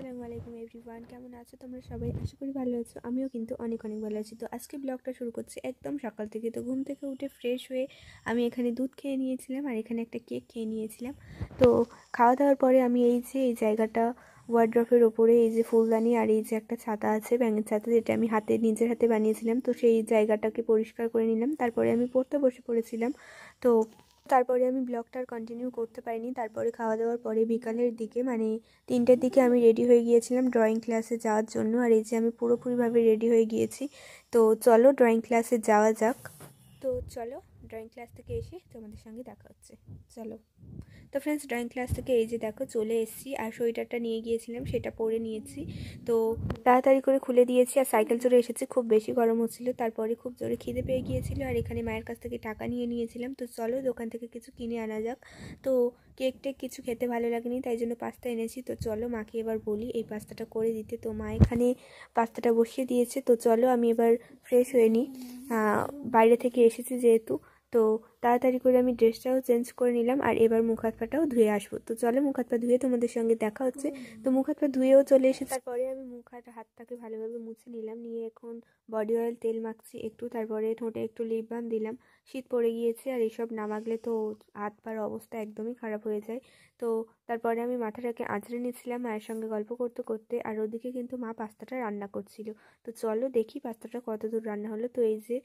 আসসালামু আলাইকুম এভরিওয়ান, কেমন আছো তোমরা সবাই? আশা করি ভালো আছো। আমিও কিন্তু অনেক অনেক ভালো আছি। তো আজকে ব্লগটা শুরু করছি একদম সকাল থেকে। তো ঘুম থেকে উঠে ফ্রেশ হয়ে আমি এখানে দুধ খেয়ে নিয়েছিলাম আর এখানে একটা কেক খেয়ে নিয়েছিলাম। তো খাওয়া দাওয়ার পরে আমি এই জায়গাটা ওয়ার্ড্রপের ওপরে এই যে ফুলদানি আর এই যে একটা ছাতা আছে, ব্যাঙের ছাতা, যেটা আমি নিজের হাতে বানিয়েছিলাম। তো সেই জায়গাটাকে পরিষ্কার করে নিলাম। তারপরে আমি পড়তে বসে পড়েছিলাম। তো তারপরে আমি ব্লগটা আর কন্টিনিউ করতে পারিনি। তারপরে খাওয়া দাওয়ার পরে বিকালের দিকে মানে 3টের দিকে আমি রেডি হয়ে গিয়েছিলাম ড্রয়িং ক্লাসে যাওয়ার জন্য। আর এই যে আমি পুরোপুরিভাবে রেডি হয়ে গিয়েছি। তো চলো ড্রয়িং ক্লাসে যাওয়া যাক। তো চলো ড্রয়িং ক্লাস থেকে এসে তোমাদের সঙ্গে দেখা হচ্ছে। চলো। তো ফ্রেন্ডস, ড্রয়িং ক্লাস থেকে এই যে দেখো চলে এসেছি। আর সোয়েটারটা নিয়ে গিয়েছিলাম, সেটা পরে নিয়েছি। তো তাড়াতাড়ি করে খুলে দিয়েছি আর সাইকেল চড়ে এসেছি। খুব বেশি গরম হচ্ছিল। তারপরে খুব জোরে খিদে পেয়ে গিয়েছিল আর এখানে মায়ের কাছ থেকে টাকা নিয়ে নিয়েছিলাম। তো চলো দোকান থেকে কিছু কিনে আনা যাক। তো কেক টেক কিছু খেতে ভালো লাগেনি, তাই জন্য পাস্তা এনেছি। তো চলো মাকে এবার বলি এই পাস্তাটা করে দিতে। তো মা এখানে পাস্তাটা বসিয়ে দিয়েছে। তো চলো আমি এবার ফ্রেশ হয়ে নিই, বাইরে থেকে এসেছি যেহেতু। তো তাড়াতাড়ি করে আমি ড্রেসটাও চেঞ্জ করে নিলাম আর এবার মুখ হাত পাটাও ধুয়ে আসবো। তো চলো মুখ হাত পা ধুয়ে তোমাদের সঙ্গে দেখা হচ্ছে। তো মুখ হাত পা ধুয়েও চলে এসেছি। তারপরে আমি মুখ হাতটাকে ভালোভাবে মুছে নিলাম, নিয়ে এখন বডি অয়েল তেল মাখছি একটু। তারপরে ঠোঁটে একটু লিপ বাম দিলাম। শীত পড়ে গিয়েছে আর এইসব না মাখলে তো হাত পার অবস্থা একদমই খারাপ হয়ে যায়। তো তারপরে আমি মাথাটাকে আঁচড়ে নিচ্ছিলাম মায়ের সঙ্গে গল্প করতে করতে। আর ওদিকে কিন্তু মা পাস্তাটা রান্না করছিল। তো চলো দেখি পাস্তাটা কত দূর রান্না হলো। তো এই যে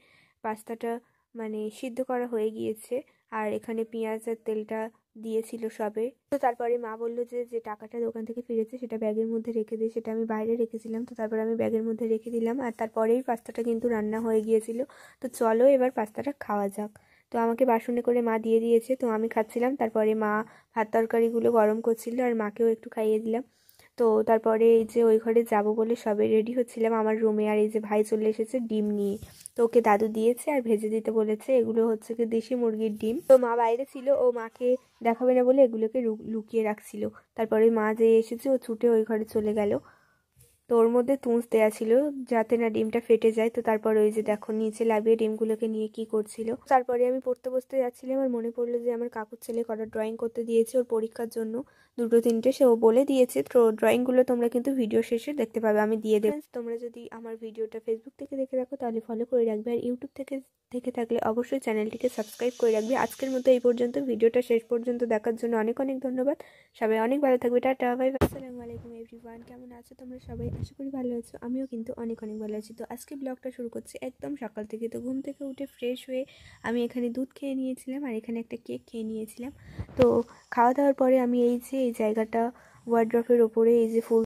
পাস্তাটা মানে সিদ্ধ করা হয়ে গিয়েছে আর এখানে পেঁয়াজ আর তেলটা দিয়েছিল সবে। তো তারপরে মা বললো যে যে টাকাটা দোকান থেকে ফিরেছে সেটা ব্যাগের মধ্যে রেখে দিয়ে, সেটা আমি বাইরে রেখেছিলাম। তো তারপরে আমি ব্যাগের মধ্যে রেখে দিলাম আর তারপরেই পাস্তাটা কিন্তু রান্না হয়ে গিয়েছিল। তো চলো এবার পাস্তাটা খাওয়া যাক। তো আমাকে বাসনে করে মা দিয়ে দিয়েছে, তো আমি খাচ্ছিলাম। তারপরে মা ভাত তরকারিগুলো গরম করছিল আর মাকেও একটু খাইয়ে দিলাম। তো তারপরে এই যে ওই ঘরে যাব বলে সবে রেডি হচ্ছিলাম আমার রুমে। আর এই যে ভাই চলে এসেছে ডিম নিয়ে। তো ওকে দাদু দিয়েছে আর ভেজে দিতে বলেছে। এগুলো হচ্ছে কি দেশি মুরগির ডিম। তো মা বাইরে ছিল, ও মাকে দেখাবে না বলে এগুলোকে লুকিয়ে রাখছিল। তারপরে মা যে এসেছে ও ছুটে ওই ঘরে চলে গেল। তো ওর মধ্যে তুঁত দেওয়া ছিল যাতে না ডিমটা ফেটে যায়। তো তারপরে ওই যে দেখো নিচে লাভিয়ে ডিমগুলোকে নিয়ে কি করছিল। তারপরে আমি পড়তে বসতে যাচ্ছিলাম আর মনে পড়লো যে আমার কাকুর ছেলে কটা ড্রয়িং করতে দিয়েছে ওর পরীক্ষার জন্য, 2-3টে সে ও বলে দিয়েছে। তো ড্রয়িংগুলো তোমরা কিন্তু ভিডিও শেষে দেখতে পাবে, আমি দিয়ে দেবো। তোমরা যদি আমার ভিডিওটা ফেসবুক থেকে দেখে রাখো তাহলে ফলো করে রাখবে, আর ইউটিউব থেকে দেখে থাকলে অবশ্যই চ্যানেলটিকে সাবস্ক্রাইব করে রাখবে। আজকের মতো এই পর্যন্ত। ভিডিওটা শেষ পর্যন্ত দেখার জন্য অনেক অনেক ধন্যবাদ। সবাই অনেক ভালো থাকবে। Tata, bye bye. আসসালামু আলাইকুম এভরিওয়ান, কেমন আছো তোমরা সবাই? আশা করি ভালো আছো। আমিও কিন্তু অনেক অনেক ভালো আছি। তো আজকে ব্লগটা শুরু করছি একদম সকাল থেকে। তো ঘুম থেকে উঠে ফ্রেশ হয়ে আমি এখানে দুধ খেয়ে নিয়েছিলাম আর এখানে একটা কেক খেয়ে নিয়েছিলাম। তো খাওয়া দাওয়ার পরে আমি এই যে এই জায়গাটা ওয়ার্ড্রপের ওপরে এই যে ফুল